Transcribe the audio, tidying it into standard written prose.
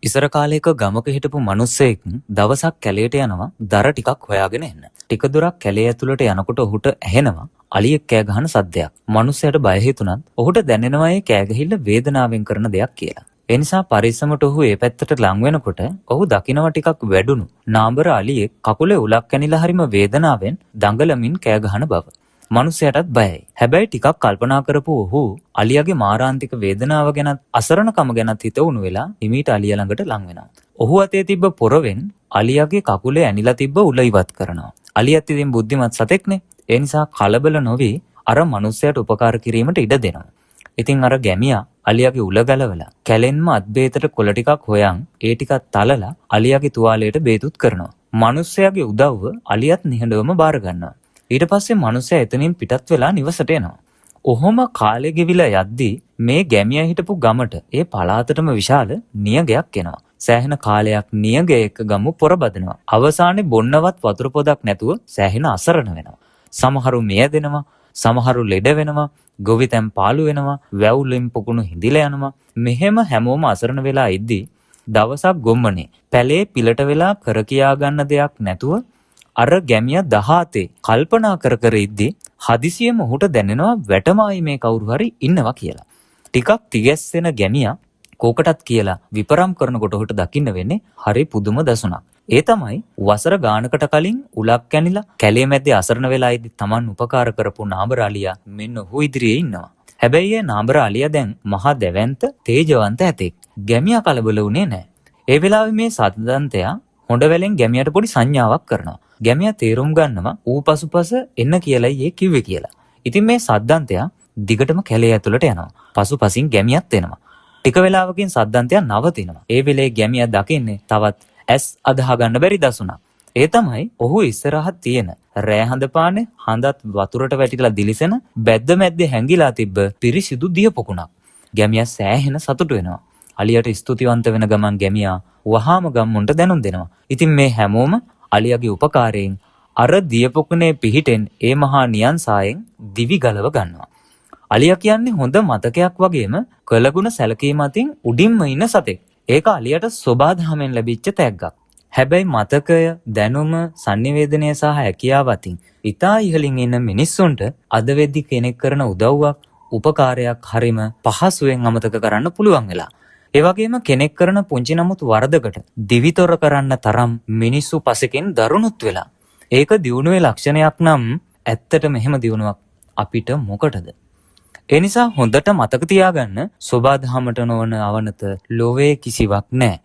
ඉසර කාලයක ගමක හිටපු මිනිස්සෙක් දවසක් කැලේට යනවා දර ටිකක් හොයාගෙන එන්න. ටික දුරක් කැලේ ඇතුළට යනකොට ඔහුට ඇහෙනවා අලියෙක් කෑ ගහන සද්දයක්. මිනිස්සයාට බය හිතුණත් ඔහුට දැනෙනවා ඒ කෑ ගහිල්ල වේදනාවෙන් කරන දෙයක් කියලා. ඒ නිසා පරිස්සමට ඔහු ඒ පැත්තට ලං වෙනකොට ඔහු දකිනවා ටිකක් වැඩුණු නාඹර අලියෙක් කකුලේ උලක් කැනිලා හරිම වේදනාවෙන් දඟලමින් කෑ ගහන බව. මනුස්සයටත් බයයි. හැබැයි ටිකක් කල්පනා කරපු ඔහු අලියාගේ මාරාන්තික වේදනාව ගැනත් අසරණකම ගැනත් හිත උණු වෙලා හිමීට අලියා ළඟට ලං වෙනවා. ඔහු අතේ තිබ්බ පොරවෙන් අලියාගේ කකුලේ ඇනිලා තිබ්බ උල ඉවත් කරනවා. අලියත් ඉතින් බුද්ධිමත් සතෙක්නේ. ඒ නිසා කලබල නොවි අර මනුස්සයාට උපකාර කිරීමට ඉඩ දෙනවා. ඉතින් අර ගැමියා අලියාගේ උල ගලවලා කැලෙන්ම අත්බේතට කොළ ටිකක් හොයන් ඒ ටිකක් තලලා අලියාගේ තුවාලයට බේතුත් කරනවා. මනුස්සයාගේ උදව්ව අලියත් නිහඬවම බාර ගන්නවා. ඊට පස්සේ මනුස්සයා එතනින් පිටත් වෙලා නිවසට එනවා. ඔහොම කාලෙ ගෙවිලා යද්දී මේ ගැමියා හිටපු ගමට ඒ පළාතටම විශාල නියගයක් එනවා. සෑහෙන කාලයක් නියගයක ගමු පොර බදනවා. අවසානයේ බොන්නවත් වතුර පොදක් නැතුව සෑහෙන අසරණ වෙනවා. සමහරු මිය දෙනවා, සමහරු ලෙඩ වෙනවා, ගොවිතැන් පාළු වෙනවා, වැවුලෙන් පොකුණු හිඳිලා යනවා. මෙහෙම හැමෝම අසරණ වෙලා ඉද්දී දවසක් ගොම්මනේ පැලේ පිලට වෙලා කර කියා ගන්න දෙයක් නැතුව අර ගැමියා 17 කල්පනා කර කර ඉද්දී හදිසියෙම ඔහුට දැනෙනවා වැටමායි මේ කවුරු හරි ඉන්නවා කියලා. ටිකක් තිගැස්සෙන ගැමියා කෝකටත් කියලා විපරම් කරනකොට ඔහුට දකින්න වෙන්නේ හරි පුදුම දසුණක්. ඒ තමයි වසර ගානකට කලින් උලක් කැනිලා කැලේ මැද්දේ අසරණ වෙලා ඉද්දි Taman උපකාර කරපු නාඹර අලියා මෙන්න ඔහු ඉදිරියේ ඉන්නවා. හැබැයි ඒ නාඹර අලියා දැන් මහා දැවැන්ත තේජවන්ත ඇතෙක්. ගැමියා කලබල වුණේ නැහැ. ඒ වෙලාවේ මේ සද්දන්තයා හොඬ වැලෙන් ගැමියාට පොඩි සංඥාවක් කරනවා. ගැමියා තේරුම් ගන්නවා ඌ පසුපස එන්න කියලායි ඒ කිව්වේ කියලා. ඉතින් මේ සද්දන්තයා දිගටම කැලේ ඇතුළට යනවා. පසුපසින් ගැමියත් එනවා. ටික වෙලාවකින් සද්දන්තයා නවතිනවා. ඒ වෙලේ ගැමියා දකින්නේ තවත් ඇස් අදහා ගන්න බැරි දසුණක්. ඒ තමයි ඔහු ඉස්සරහට තියෙන රෑ හඳ පානේ හඳත් වතුරට වැටිලා දිලිසෙන බැද්ද මැද්දේ හැංගිලා තිබ්බ පිරිසිදු දිය පොකුණක්. ගැමියා සෑහෙන සතුටු වෙනවා. අලියට ස්තුතිවන්ත වෙන ගමන් ගැමියා වහාම ගම්මුන්ට දැනුම් දෙනවා. ඉතින් මේ හැමෝම අලියාගේ උපකාරයෙන් අර දියපොකුණේ පිහිටෙන් ඒ මහා නියන් සායෙන් දිවි ගලව ගන්නවා. අලියා කියන්නේ හොඳ මතකයක් වගේම කළගුණ සැලකීම අතින් උඩින්ම ඉන්න සතෙක්. ඒක අලියට සෝබාදහමෙන් ලැබිච්ච තෑග්ගක්. හැබැයි මතකය, දැනුම, sannivedanaya සහ හැකියාව අතින් ඉතා ඉහළින් ඉන්න මිනිස්සුන්ට අද වෙද්දි කෙනෙක් කරන උදව්වක්, උපකාරයක් හරීම පහසුවෙන් අමතක කරන්න පුළුවන් වෙලා. ඒ වගේම කෙනෙක් කරන පුංචි නමුත් වරදකට දිවිතොර කරන්න තරම් මිනිස්සු පසෙකින් දරුණුත් වෙලා. ඒක දියුණුවේ ලක්ෂණයක් නම් ඇත්තට මෙහෙම දියුණුවක් අපිට මොකටද? ඒ නිසා හොඳට මතක තියාගන්න සෝබාදහමට නොවන අවනත ලෝවේ කිසිවක් නැහැ.